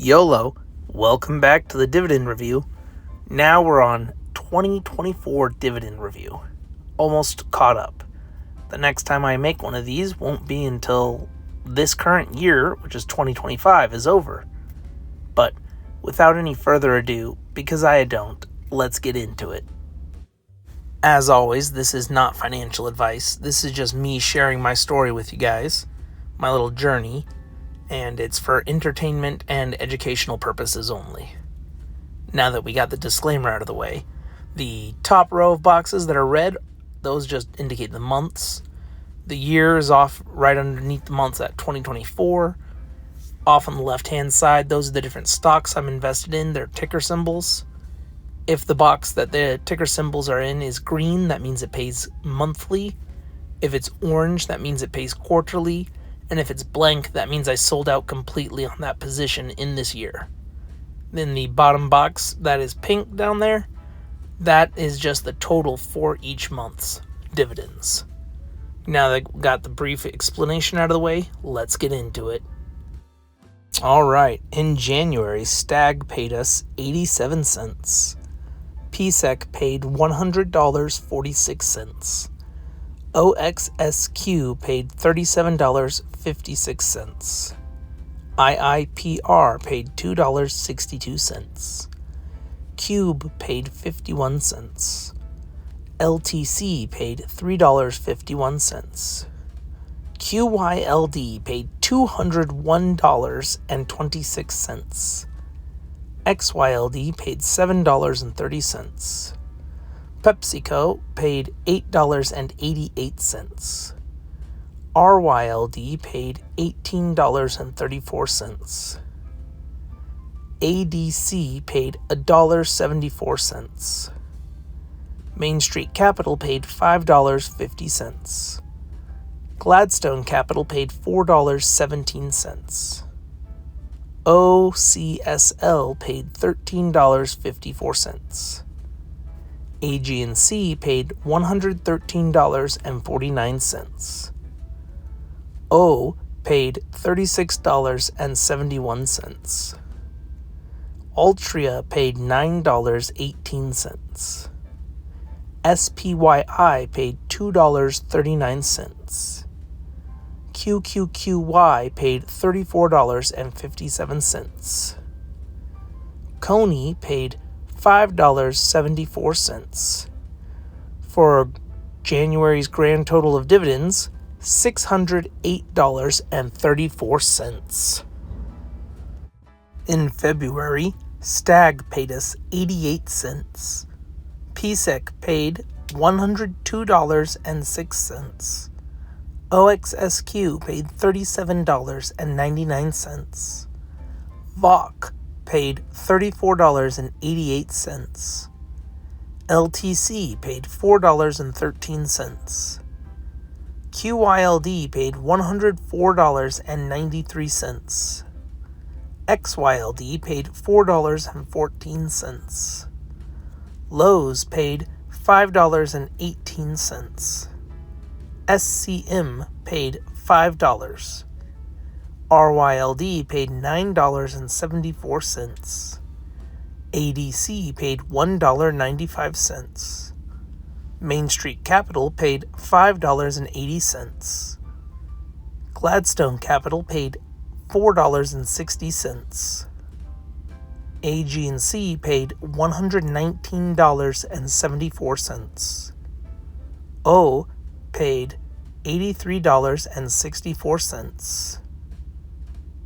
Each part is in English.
YOLO, welcome back to the dividend review. Now we're on 2024 dividend review. Almost caught up. The next time I make one of these won't be until this current year, which is 2025, is over. But without any further ado, because I don't, let's get into it. As always, this is not financial advice. This is just me sharing my story with you guys, my little journey, and it's for entertainment and educational purposes only. Now that we got the disclaimer out of the way, the top row of boxes that are red, those just indicate the months. The year is off right underneath the months at 2024. Off on the left-hand side, those are the different stocks I'm invested in, their ticker symbols. If the box that the ticker symbols are in is green, that means it pays monthly. If it's orange, that means it pays quarterly. And if it's blank, that means I sold out completely on that position in this year. Then the bottom box that is pink down there, that is just the total for each month's dividends. Now that I got the brief explanation out of the way, let's get into it. Alright, in January, Stag paid us 87 cents. PSEC paid $100.46. OXSQ paid $37.56. IIPR paid $2.62. Cube paid 51 cents. LTC paid $3.51. QYLD paid $201.26. XYLD paid $7.30. PepsiCo paid $8.88. RYLD paid $18.34. ADC paid $1.74. Main Street Capital paid $5.50. Gladstone Capital paid $4.17. OCSL paid $13.54. AG&C paid $113.49. O paid $36.71. Altria paid $9.18. SPYI paid $2.39. QQQY paid $34.57. Coney paid $5.74. For January's grand total of dividends, $608.34. In February, Stag paid us 88 cents. PSEC paid $102.06. OXSQ paid $37.99. VOC paid $34.88. LTC paid $4.13. QYLD paid $104.93. XYLD paid $4.14. Lowe's paid $5.18. SCM paid $5. RYLD paid $9.74. ADC paid $1.95. Main Street Capital paid $5.80. Gladstone Capital paid $4.60. AG&C paid $119.74. O paid $83.64.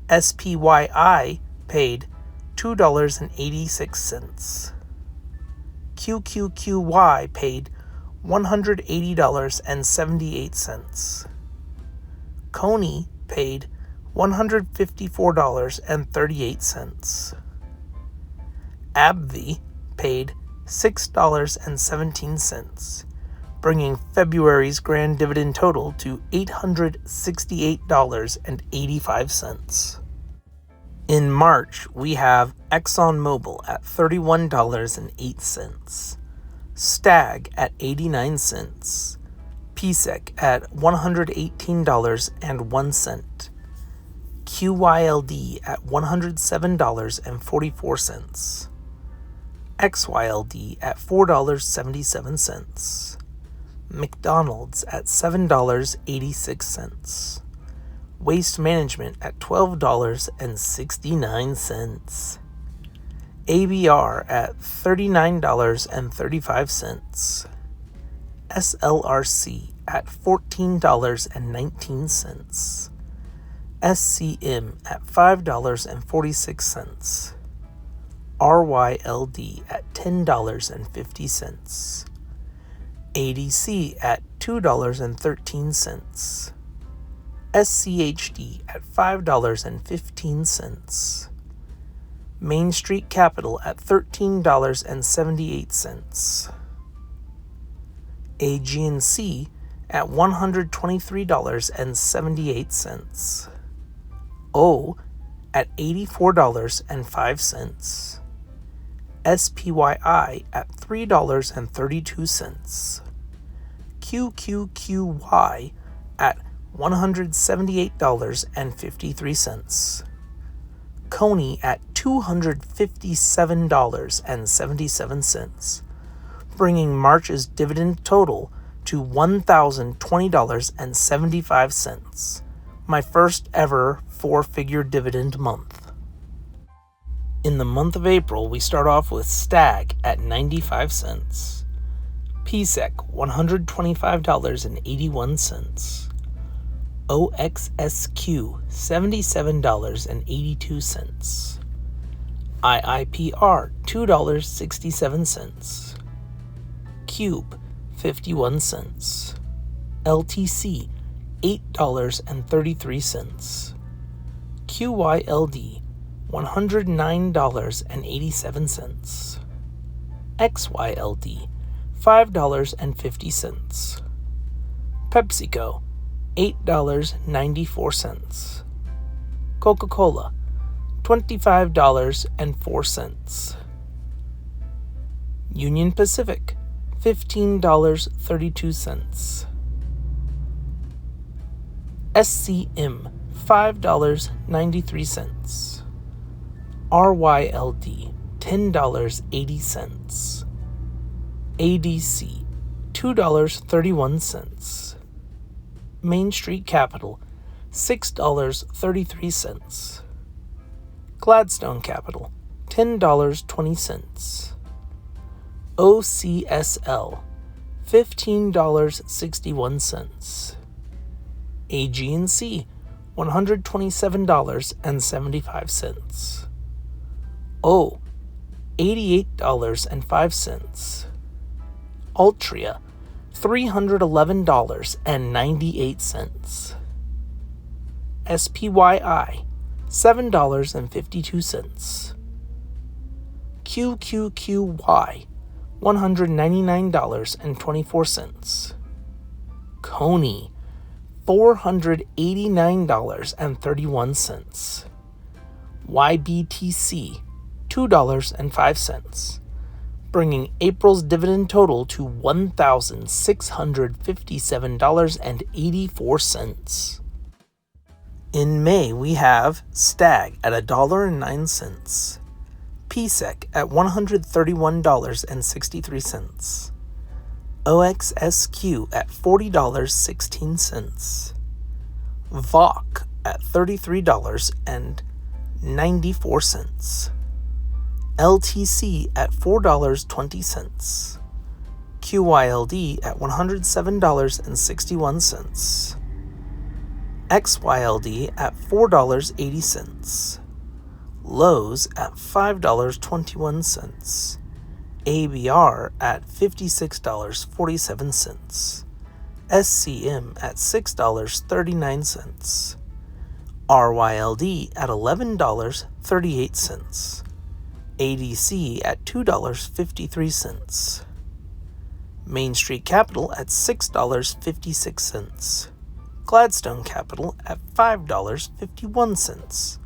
SPYI paid $2.86. QQQY paid $180.78. Coney paid $154.38. AbbVie paid $6.17, bringing February's grand dividend total to $868.85. In March, we have ExxonMobil at $31.08, Stag at 89 cents, PSEC at $118.01, QYLD at $107.44. XYLD at $4.77. McDonald's at $7.86. Waste Management at $12.69. ABR at $39.35. SLRC at $14.19. SCM at $5.46. RYLD at $10.50. ADC at $2.13. SCHD at $5.15. Main Street Capital at $13.78. AG&C at $123.78. O at $84.05. SPYI at $3.32. QQQY at $178.53. Coney at $257.77, bringing March's dividend total to $1,020.75, my first ever four-figure dividend month. In the month of April, we start off with Stag at 95 cents, PSEC $125.81, OXSQ $77.82, IIPR $2.67, Cube 51 cents, LTC $8.33, QYLD $109.87, XYLD $5.50, PepsiCo $8.94, Coca-Cola $25.04, Union Pacific $15.32, SCM $5.93, RYLD $10.80, ADC $2.31, Main Street Capital $6.33, Gladstone Capital $10.20, OCSL $15.61, AG&C $127.75, O $88.05, Altria $311.98, SPYI $7.52, QQQY $199.24, Coney $489.31, YBTC $2.05, bringing April's dividend total to $1,657.84. In May, we have Stag at $1.09, PSEC at $131.63, OXSQ at $40.16, VOC at $33.94, LTC at $4.20, QYLD at $107.61, XYLD at $4.80, Lowe's at $5.21, ABR at $56.47, SCM at $6.39, RYLD at $11.38, ADC at $2.53, Main Street Capital at $6.56, Gladstone Capital at $5.51,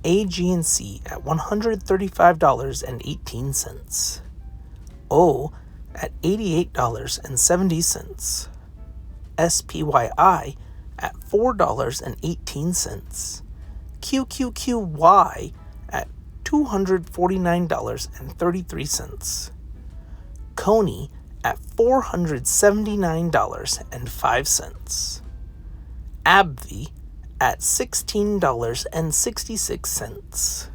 AG&C at $135.18, O at $88.70, SPYI at $4.18, QQQY at $249.33. Coney at $479.05. AbbVie at $16.66.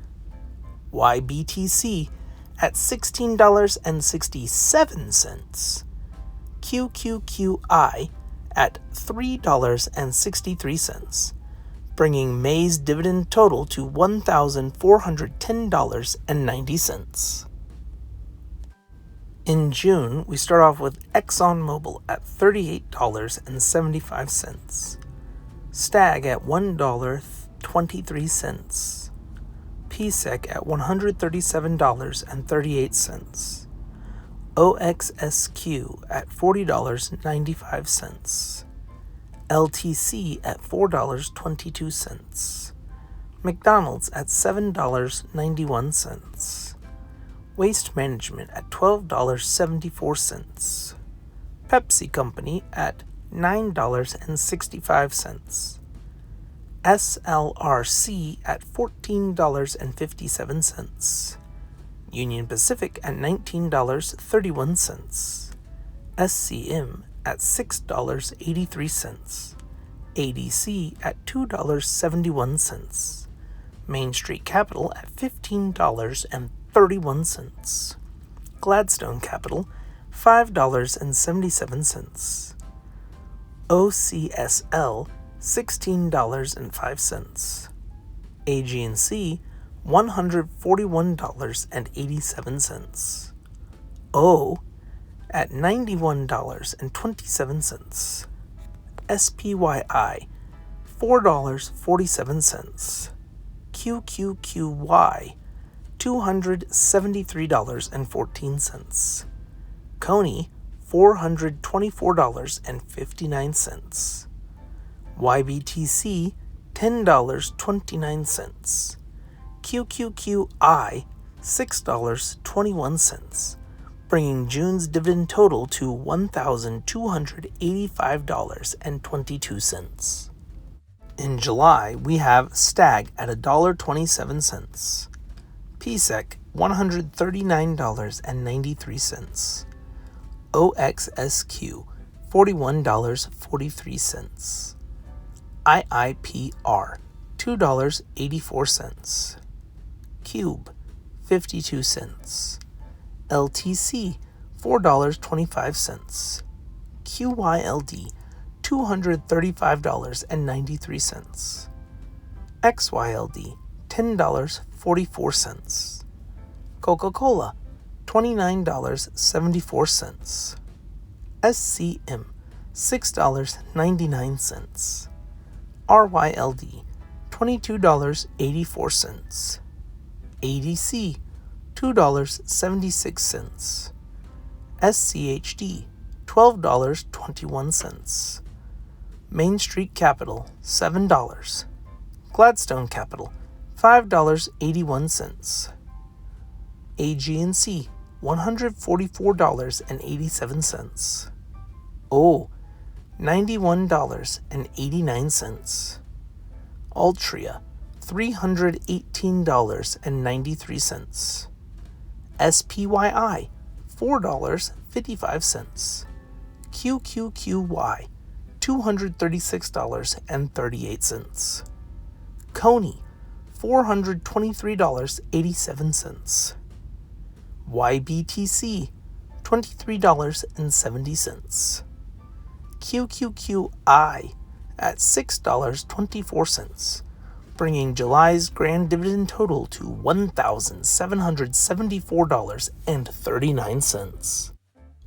YBTC at $16.67. QQQI at $3.63, bringing May's dividend total to $1,410.90. In June, we start off with ExxonMobil at $38.75, Stag at $1.23, PSEC at $137.38, OXSQ at $40.95, LTC at $4.22, McDonald's at $7.91, Waste Management at $12.74, Pepsi Company at $9.65, SLRC at $14.57, Union Pacific at $19.31, SCM at $6.83, ADC at $2.71, Main Street Capital at $15.31, Gladstone Capital $5.77, OCSL $16.05, AG&C $141.87, O at $91.27, SPYI $4.47, QQQY $273.14, Coney $424.59, YBTC $10.29, QQQI $6.21, bringing June's dividend total to $1,285.22. In July, we have Stag at $1.27, PSEC $139.93, OXSQ $41.43, IIPR $2.84, Cube 52 cents, LTC $4.25, QYLD $235.93, XYLD $10.44, Coca-Cola $29.74, SCM $6.99, RYLD $22.84, ADC $2.76, SCHD $12.21, Main Street Capital $7, Gladstone Capital $5.81, AG&C $144.87, O $91.89, Altria $318.93, SPYI $4.55, QQQY $236.38, Coney $423.87, YBTC $23.70, QQQI at $6.24, bringing July's grand dividend total to $1,774.39.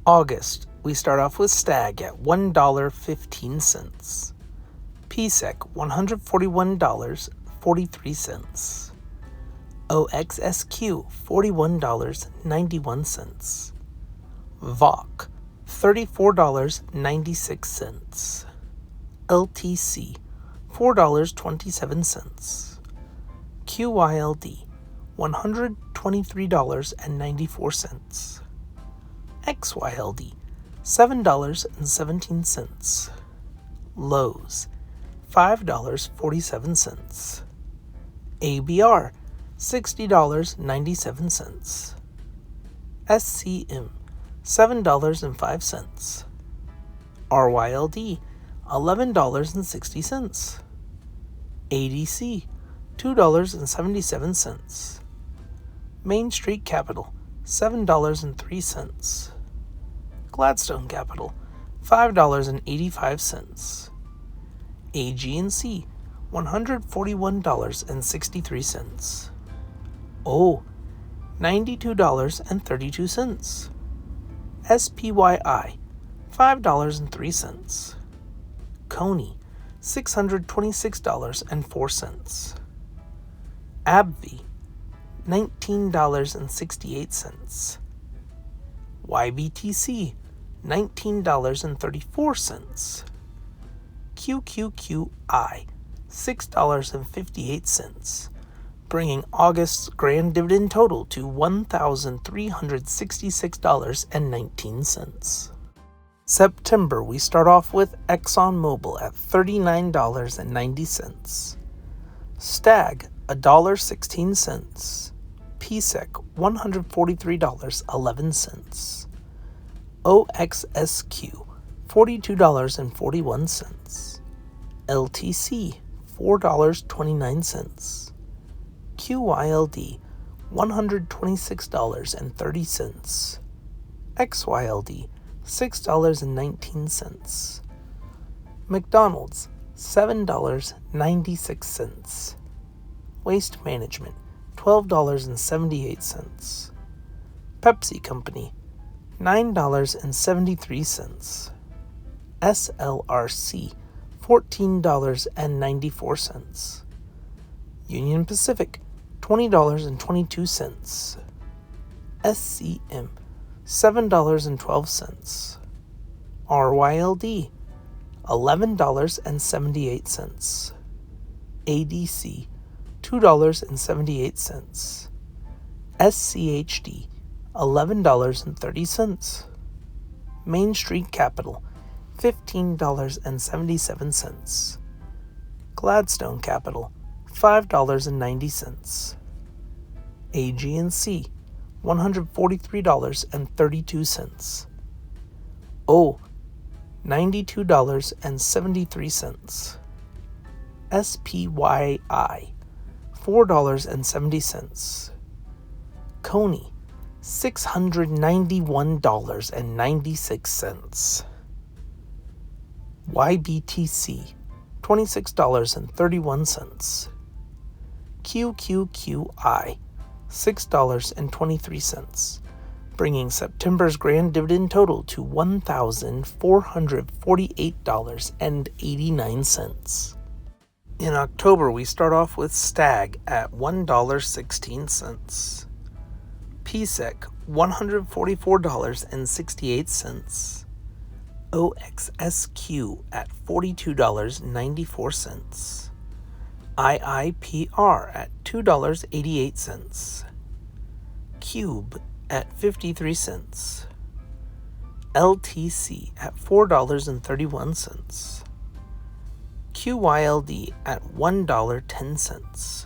August, we start off with Stag at $1.15, PSEC $141.43, OXSQ $41.91, VOC $34.96, LTC $4.27, QYLD $123.94, XYLD $7.17, Lowe's $5.47, ABR, $60.97. SCM, $7.05. RYLD, $11.60. ADC, $2.77. Main Street Capital, $7.03. Gladstone Capital, $5.85. AG&C, $141.63. O, $92.32. SPYI, $5.03. Coney, $626.04. AbbVie, $19.68. YBTC, $19.34. QQQI, $6.58, bringing August's grand dividend total to $1,366.19. September, we start off with ExxonMobil at $39.90. Stag, $1.16. PSEC, $143.11. OXSQ, $42.41. LTC, $4.29. QYLD, $126.30. XYLD, $6.19. McDonald's, $7.96. Waste Management, $12.78. Pepsi Company, $9.73. SLRC, $14.94. Union Pacific, $20.22. SCM, $7.12. RYLD, $11.78. ADC, $2.78. SCHD, $11.30. Main Street Capital, $15.77. Gladstone Capital, $5.90. AG&C, $143.32. O, $92.73. SPYI, $4.70. Coney, $691.96. YBTC, $26.31. QQQI, $6.23, bringing September's grand dividend total to $1,448.89. In October, we start off with Stag at $1.16. PSEC, $144.68. OXSQ at $42.94. IIPR at $2.88. Cube at 53 cents. LTC at $4.31. QYLD at $1.10.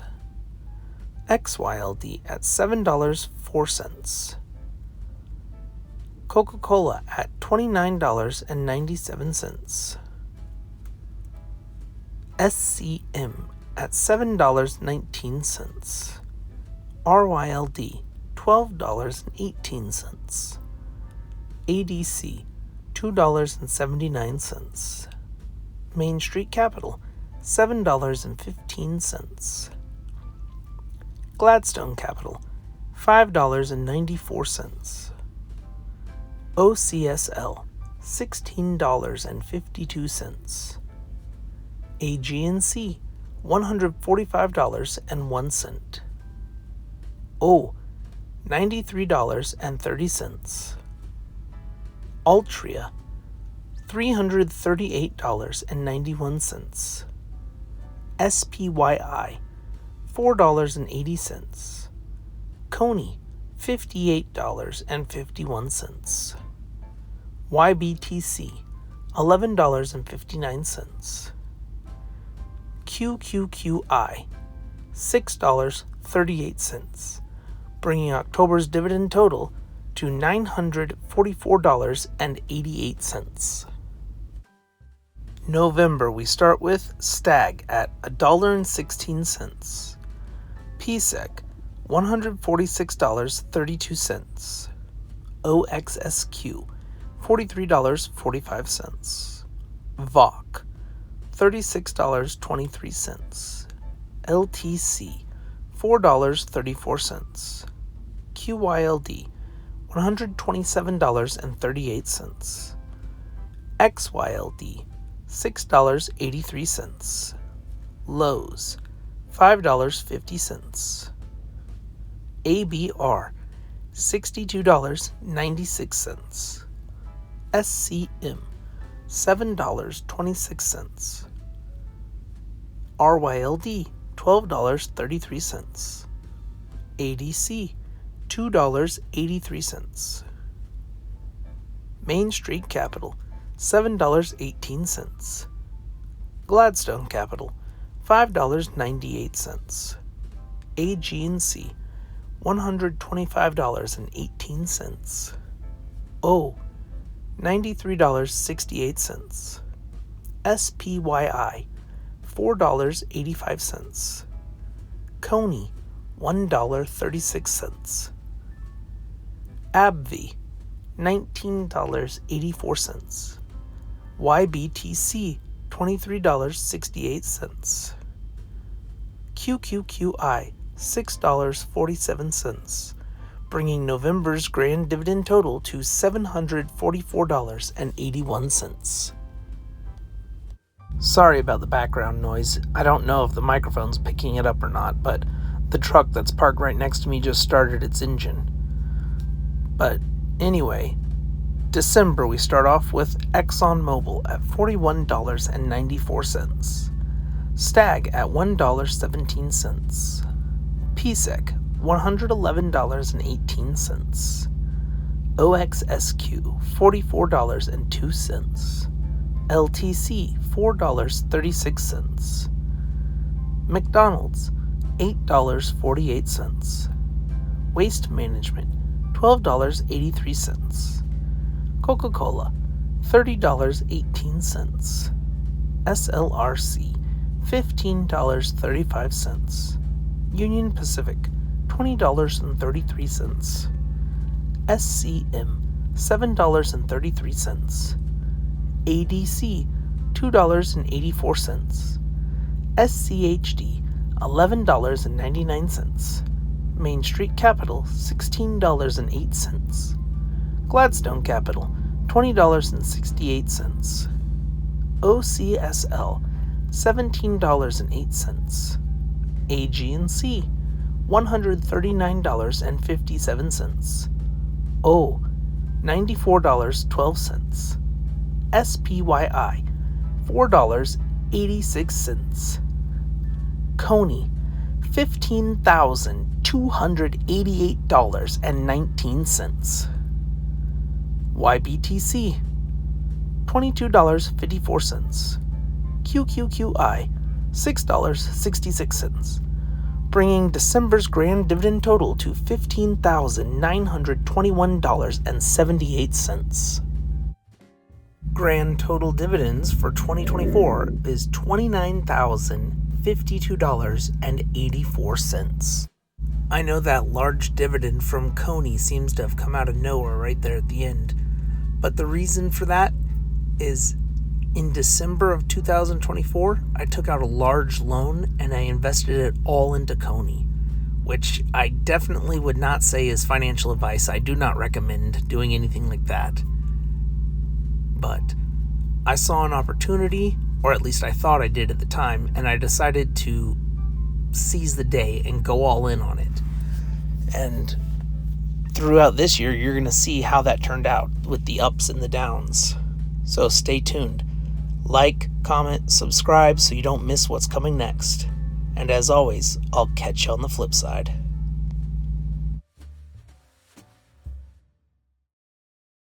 XYLD at $7.04. Coca-Cola at $29.97. SCM at $7.19. RYLD $12.18. ADC $2.79. Main Street Capital $7.15. Gladstone Capital $5.94. OCSL $16.52. AG&C $145.01. O $93.30. Altria $338.91. SPYI $4.80. Coney $58.51. YBTC $11.59. QQQI $6.38, bringing October's dividend total to $944.88. November, we start with Stag at $1.16, PSEC $146.32, OXSQ $43.45, VOC $36.23, LTC $4.34, QYLD $127.38, XYLD $6.83, Lowe's $5.50, ABR $62.96, SCM $7.26, RYLD $12.33, ADC $2.83, Main Street Capital $7.18, Gladstone Capital $5.98, AG&C $125.18, O $93.68, SPYI $4.85, Coney $1.36, AbbVie $19.84, YBTC $23.68, QQQI $6.47, bringing November's grand dividend total to $744.81. Sorry about the background noise. I don't know if the microphone's picking it up or not, but the truck that's parked right next to me just started its engine. But anyway, December we start off with ExxonMobil at $41.94, Stag at $1.17, PSEC $111.18, OXSQ $44.02, LTC $4.36, McDonald's $8.48, Waste Management $12.83, Coca-Cola $30.18, SLRC $15.35, Union Pacific $20.33, SCM $7.33, ADC $2.84, SCHD $11.99, Main Street Capital $16.08, Gladstone Capital $20.68, OCSL $17.08, AG&C $139.57, O $94.12, SPYI $4.86, Coney $15,288.19, YBTC $22.54, QQQI $6.66, bringing December's grand dividend total to $15,921.78. Grand total dividends for 2024 is $29,052.84. I know that large dividend from Coney seems to have come out of nowhere right there at the end, but the reason for that is in December of 2024, I took out a large loan and I invested it all into Coney, which I definitely would not say is financial advice. I do not recommend doing anything like that. But I saw an opportunity, or at least I thought I did at the time, and I decided to seize the day and go all in on it. And throughout this year, you're going to see how that turned out with the ups and the downs. So stay tuned. Like, comment, subscribe so you don't miss what's coming next. And as always, I'll catch you on the flip side.